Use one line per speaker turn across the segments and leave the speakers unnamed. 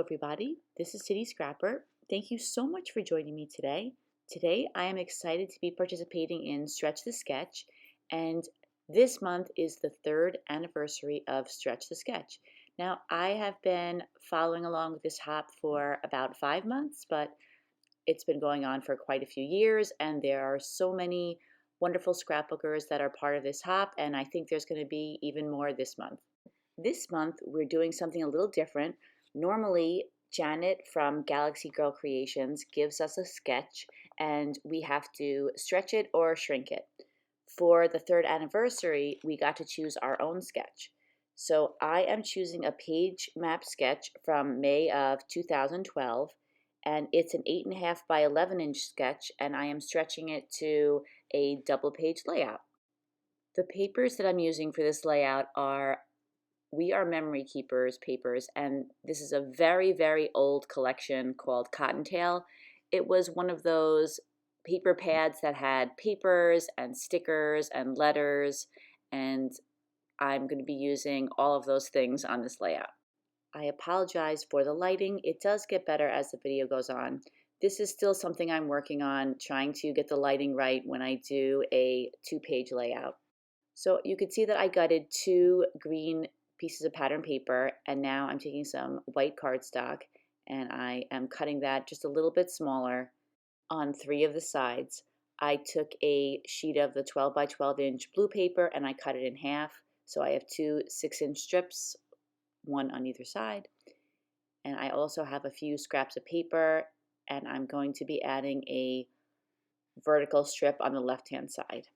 everybody, this is City Scrapper. Thank you so much for joining me today. Today I am excited to be participating in Stretch the Sketch, and this month is the third anniversary of Stretch the Sketch. Now I have been following along with this hop for about 5 months, but it's been going on for quite a few years, and there are so many wonderful scrapbookers that are part of this hop, and I think there's going to be even more this month. This month, we're doing something a little different. Normally, Janet from Galaxy Girl Creations gives us a sketch and we have to stretch it or shrink it. For the third anniversary, we got to choose our own sketch. So I am choosing a page map sketch from May of 2012, and it's an 8.5 by 11-inch sketch, and I am stretching it to a double page layout. The papers that I'm using for this layout are We Are Memory Keepers papers, and this is a very, very old collection called Cottontail. It was one of those paper pads that had papers and stickers and letters, and I'm going to be using all of those things on this layout. I apologize for the lighting. It does get better as the video goes on. This is still something I'm working on, trying to get the lighting right when I do a two-page layout. So you can see that I gutted 2 green pieces of pattern paper, and now I'm taking some white cardstock and I am cutting that just a little bit smaller on 3 of the sides. I took a sheet of the 12 by 12 inch blue paper and I cut it in half, so I have 2 6-inch strips, one on either side. And I also have a few scraps of paper, and I'm going to be adding a vertical strip on the left hand side.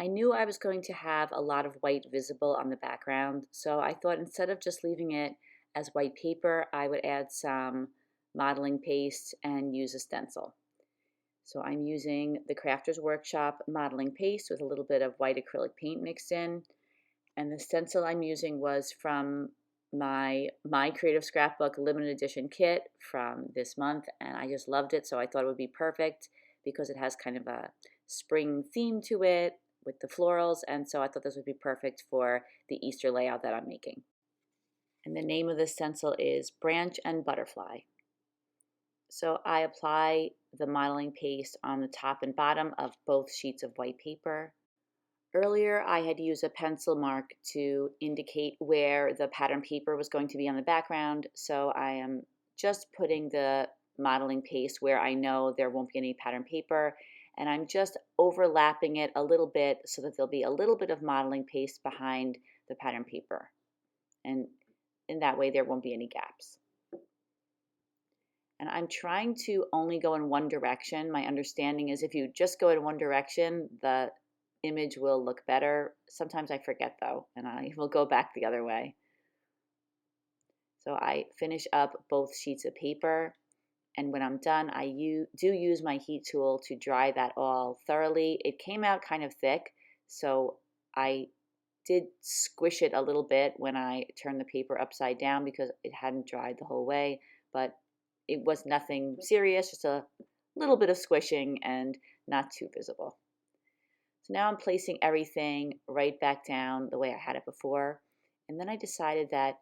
I knew I was going to have a lot of white visible on the background, so I thought instead of just leaving it as white paper, I would add some modeling paste and use a stencil. So I'm using the Crafter's Workshop modeling paste with a little bit of white acrylic paint mixed in, and the stencil I'm using was from my Creative Scrapbook limited edition kit from this month, and I just loved it, so I thought it would be perfect because it has kind of a spring theme to it with the florals, and so I thought this would be perfect for the Easter layout that I'm making. And the name of the stencil is Branch and Butterfly. So I apply the modeling paste on the top and bottom of both sheets of white paper. Earlier I had used a pencil mark to indicate where the pattern paper was going to be on the background, so I am just putting the modeling paste where I know there won't be any pattern paper, and I'm just overlapping it a little bit so that there'll be a little bit of modeling paste behind the pattern paper, and in that way there won't be any gaps. And I'm trying to only go in one direction. My understanding is if you just go in one direction, the image will look better. Sometimes I forget though, and I will go back the other way. So I finish up both sheets of paper, and when I'm done, I do use my heat tool to dry that all thoroughly. It came out kind of thick, so I did squish it a little bit when I turned the paper upside down because it hadn't dried the whole way, but it was nothing serious, just a little bit of squishing and not too visible. So now I'm placing everything right back down the way I had it before, and then I decided that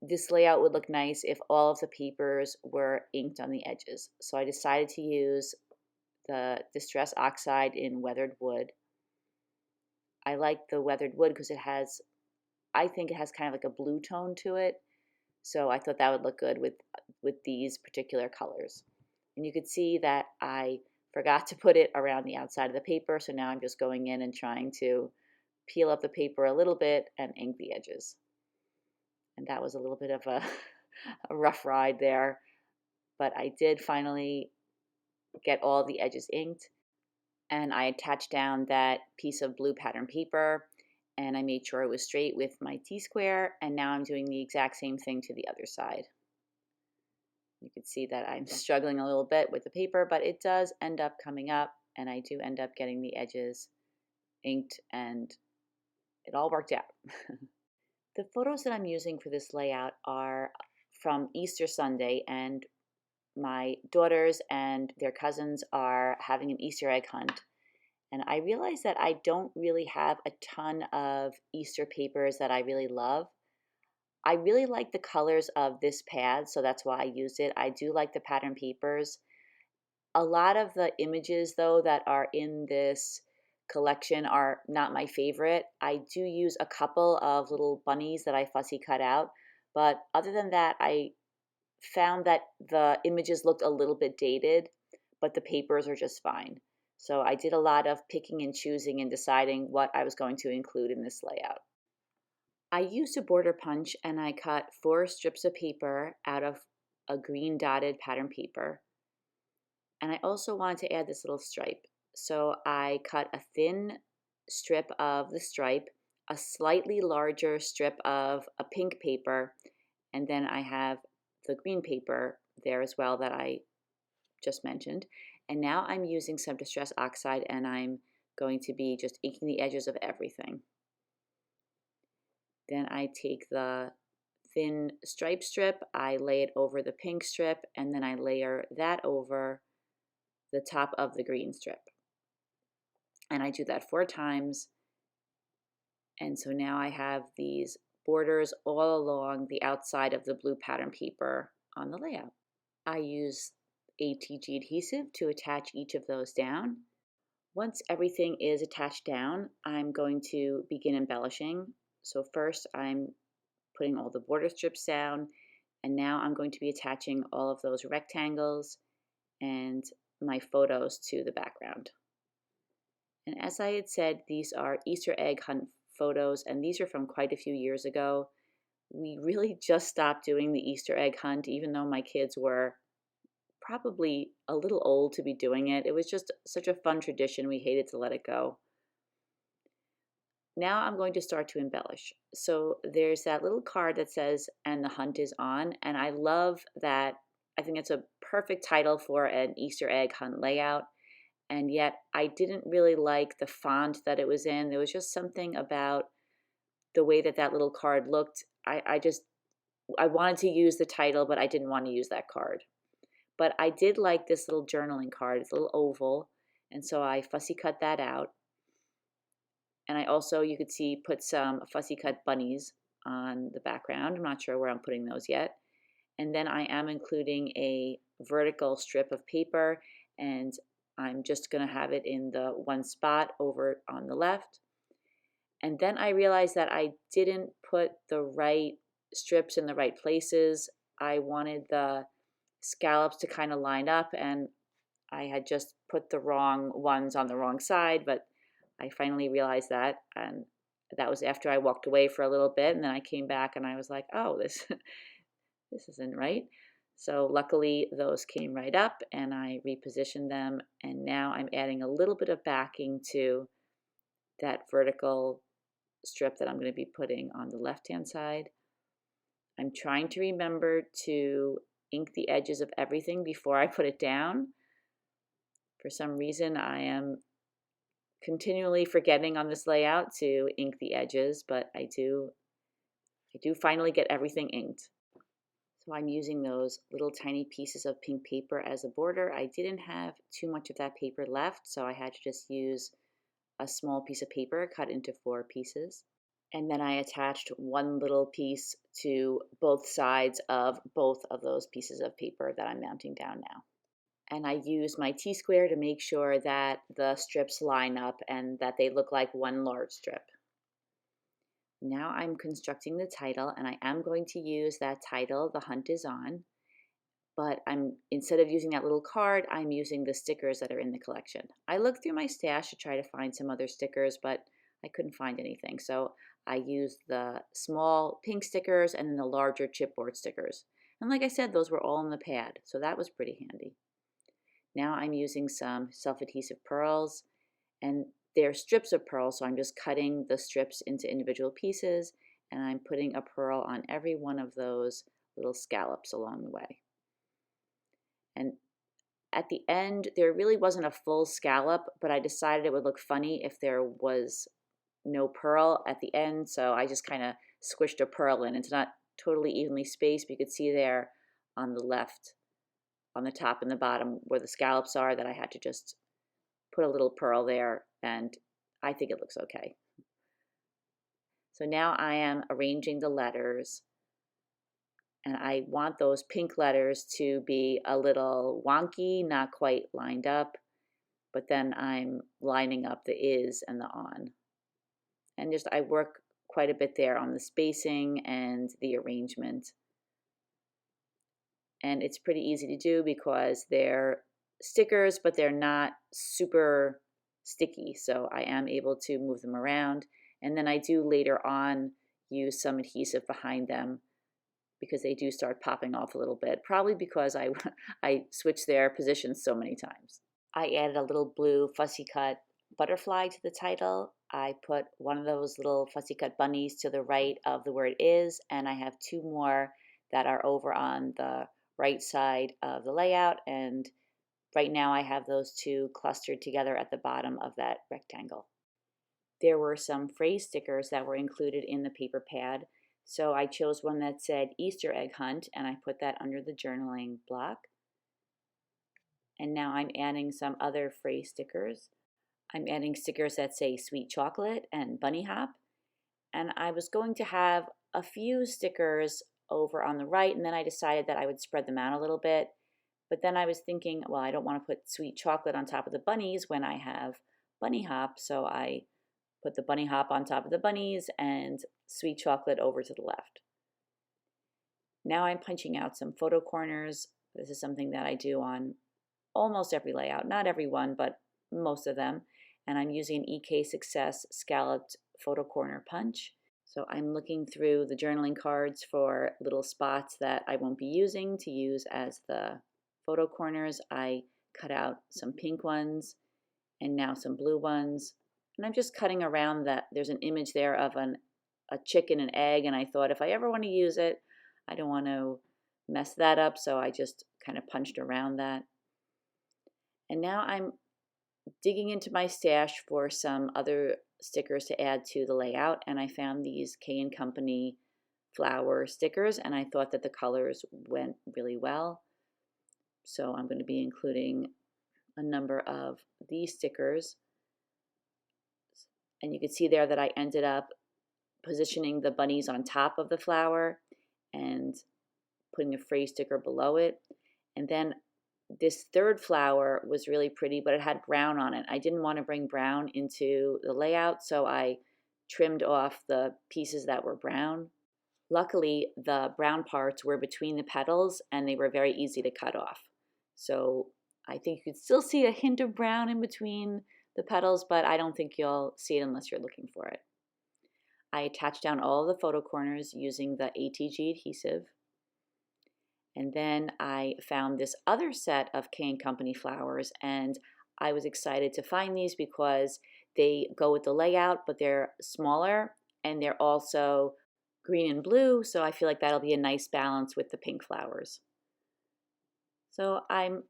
this layout would look nice if all of the papers were inked on the edges. So I decided to use the Distress Oxide in weathered wood. I like the weathered wood because I think it has kind of like a blue tone to it. So I thought that would look good with these particular colors. And you could see that I forgot to put it around the outside of the paper, so now I'm just going in and trying to peel up the paper a little bit and ink the edges. And that was a little bit of a rough ride there, but I did finally get all the edges inked, and I attached down that piece of blue pattern paper, and I made sure it was straight with my T-square, and now I'm doing the exact same thing to the other side. You can see that I'm struggling a little bit with the paper, but it does end up coming up, and I do end up getting the edges inked, and it all worked out. The photos that I'm using for this layout are from Easter Sunday, and my daughters and their cousins are having an Easter egg hunt. And I realized that I don't really have a ton of Easter papers that I really love. I really like the colors of this pad, so that's why I used it. I do like the pattern papers. A lot of the images, though, that are in this collection are not my favorite. I do use a couple of little bunnies that I fussy cut out, but other than that, I found that the images looked a little bit dated, but the papers are just fine. So I did a lot of picking and choosing and deciding what I was going to include in this layout. I used a border punch and I cut 4 strips of paper out of a green dotted pattern paper. And I also wanted to add this little stripe. So I cut a thin strip of the stripe, a slightly larger strip of a pink paper, and then I have the green paper there as well that I just mentioned. And now I'm using some Distress Oxide and I'm going to be just inking the edges of everything. Then I take the thin stripe strip, I lay it over the pink strip, and then I layer that over the top of the green strip. And I do that 4 times. And so now I have these borders all along the outside of the blue pattern paper on the layout. I use ATG adhesive to attach each of those down. Once everything is attached down, I'm going to begin embellishing. So first I'm putting all the border strips down, and now I'm going to be attaching all of those rectangles and my photos to the background. And as I had said, these are Easter egg hunt photos, and these are from quite a few years ago. We really just stopped doing the Easter egg hunt, even though my kids were probably a little old to be doing it. It was just such a fun tradition. We hated to let it go. Now I'm going to start to embellish. So there's that little card that says, "And the hunt is on." And I love that. I think it's a perfect title for an Easter egg hunt layout. And yet I didn't really like the font that it was in. There was just something about the way that that little card looked. I wanted to use the title, but I didn't want to use that card. But I did like this little journaling card. It's a little oval, and so I fussy cut that out. And I also, you could see, put some fussy cut bunnies on the background. I'm not sure where I'm putting those yet. And then I am including a vertical strip of paper, and I'm just going to have it in the one spot over on the left. And then I realized that I didn't put the right strips in the right places. I wanted the scallops to kind of line up, and I had just put the wrong ones on the wrong side, but I finally realized that, and that was after I walked away for a little bit, and then I came back and I was like, oh, this this isn't right. So luckily those came right up and I repositioned them, and now I'm adding a little bit of backing to that vertical strip that I'm going to be putting on the left-hand side. I'm trying to remember to ink the edges of everything before I put it down. For some reason, I am continually forgetting on this layout to ink the edges, but I do finally get everything inked. So I'm using those little tiny pieces of pink paper as a border. I didn't have too much of that paper left, so I had to just use a small piece of paper cut into 4 pieces. And then I attached one little piece to both sides of both of those pieces of paper that I'm mounting down now. And I use my T-square to make sure that the strips line up and that they look like one large strip. Now I'm constructing the title, and I am going to use that title, "The Hunt is On," but instead of using that little card, I'm using the stickers that are in the collection. I looked through my stash to try to find some other stickers, but I couldn't find anything. So I used the small pink stickers and then the larger chipboard stickers. And like I said, those were all in the pad, so that was pretty handy. Now I'm using some self-adhesive pearls, and they're strips of pearl, so I'm just cutting the strips into individual pieces, and I'm putting a pearl on every one of those little scallops along the way. And at the end, there really wasn't a full scallop, but I decided it would look funny if there was no pearl at the end, so I just kind of squished a pearl in. It's not totally evenly spaced, but you could see there on the left, on the top and the bottom where the scallops are, that I had to just put a little pearl there, and I think it looks okay. So now I am arranging the letters And I want those pink letters to be a little wonky, not quite lined up, but then I'm lining up the is and the on. And just I work quite a bit there on the spacing and the arrangement. And it's pretty easy to do because they're stickers, but they're not super sticky. So I am able to move them around. And then I do later on use some adhesive behind them because they do start popping off a little bit, probably because I switched their positions so many times. I added a little blue fussy cut butterfly to the title. I put one of those little fussy cut bunnies to the right of the word is, and I have two more that are over on the right side of the layout, and right now I have those two clustered together at the bottom of that rectangle. There were some phrase stickers that were included in the paper pad, so I chose one that said Easter egg hunt, and I put that under the journaling block. And now I'm adding some other phrase stickers. I'm adding stickers that say sweet chocolate and bunny hop. And I was going to have a few stickers over on the right, and then I decided that I would spread them out a little bit. But then I was thinking, well, I don't want to put sweet chocolate on top of the bunnies when I have bunny hop, so I put the bunny hop on top of the bunnies and sweet chocolate over to the left. Now I'm punching out some photo corners. This is something that I do on almost every layout, not every one, but most of them. And I'm using an EK Success scalloped photo corner punch. So I'm looking through the journaling cards for little spots that I won't be using to use as the photo corners. I cut out some pink ones and now some blue ones. And I'm just cutting around that. There's an image there of a chicken and egg, and I thought if I ever want to use it, I don't want to mess that up, so I just kind of punched around that. And now I'm digging into my stash for some other stickers to add to the layout, and I found these K & Company flower stickers, and I thought that the colors went really well. So I'm going to be including a number of these stickers. And you can see there that I ended up positioning the bunnies on top of the flower and putting a phrase sticker below it. And then this third flower was really pretty, but it had brown on it. I didn't want to bring brown into the layout, so I trimmed off the pieces that were brown. Luckily, the brown parts were between the petals and they were very easy to cut off. So I think you could still see a hint of brown in between the petals, but I don't think you'll see it unless you're looking for it. I attached down all the photo corners using the ATG adhesive. And then I found this other set of K & Company flowers, and I was excited to find these because they go with the layout, but they're smaller and they're also green and blue, so I feel like that'll be a nice balance with the pink flowers. So I'm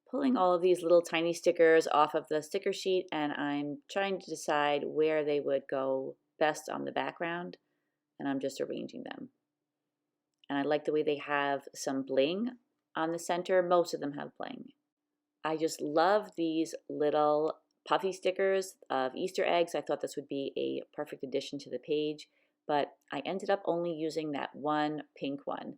pulling all of these little tiny stickers off of the sticker sheet, and I'm trying to decide where they would go best on the background, and I'm just arranging them. And I like the way they have some bling on the center. Most of them have bling. I just love these little puffy stickers of Easter eggs. I thought this would be a perfect addition to the page, but I ended up only using that one pink one.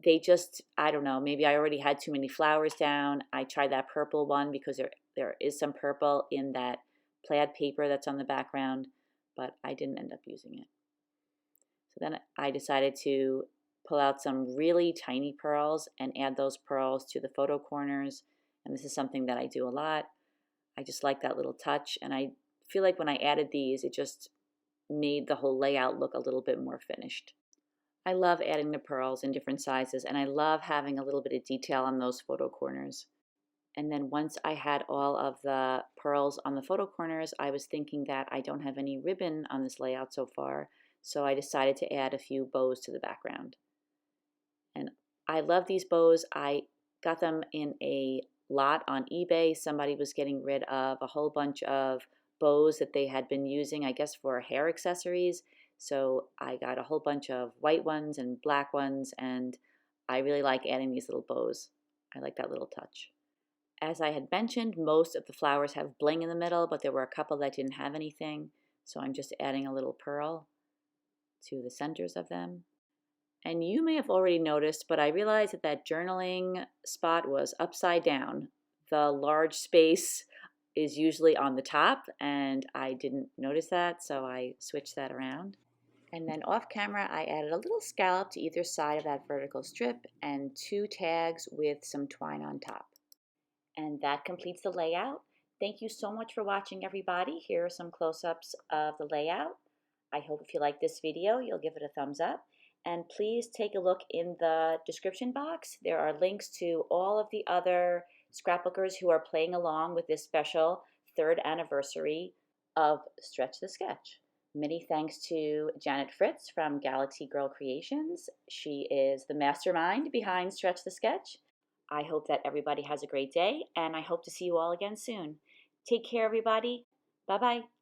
They just, I don't know, maybe I already had too many flowers down. I tried that purple one because there is some purple in that plaid paper that's on the background, but I didn't end up using it. So then I decided to pull out some really tiny pearls and add those pearls to the photo corners. And this is something that I do a lot. I just like that little touch. And I feel like when I added these, it just made the whole layout look a little bit more finished. I love adding the pearls in different sizes, and I love having a little bit of detail on those photo corners. And then once I had all of the pearls on the photo corners, I was thinking that I don't have any ribbon on this layout so far. So I decided to add a few bows to the background. And I love these bows. I got them in a lot on eBay. Somebody was getting rid of a whole bunch of bows that they had been using, I guess, for hair accessories. So I got a whole bunch of white ones and black ones, and I really like adding these little bows. I like that little touch. As I had mentioned, most of the flowers have bling in the middle, but there were a couple that didn't have anything. So I'm just adding a little pearl to the centers of them. And you may have already noticed, but I realized that that journaling spot was upside down. The large space is usually on the top, and I didn't notice that, so I switched that around. And then off camera, I added a little scallop to either side of that vertical strip and 2 tags with some twine on top. And that completes the layout. Thank you so much for watching, everybody. Here are some close-ups of the layout. I hope if you like this video, you'll give it a thumbs up. And please take a look in the description box. There are links to all of the other scrapbookers who are playing along with this special 3rd anniversary of Stretch the Sketch. Many thanks to Janet Fritz from Galaxy Girl Creations. She is the mastermind behind Stretch the Sketch. I hope that everybody has a great day, and I hope to see you all again soon. Take care, everybody. Bye-bye.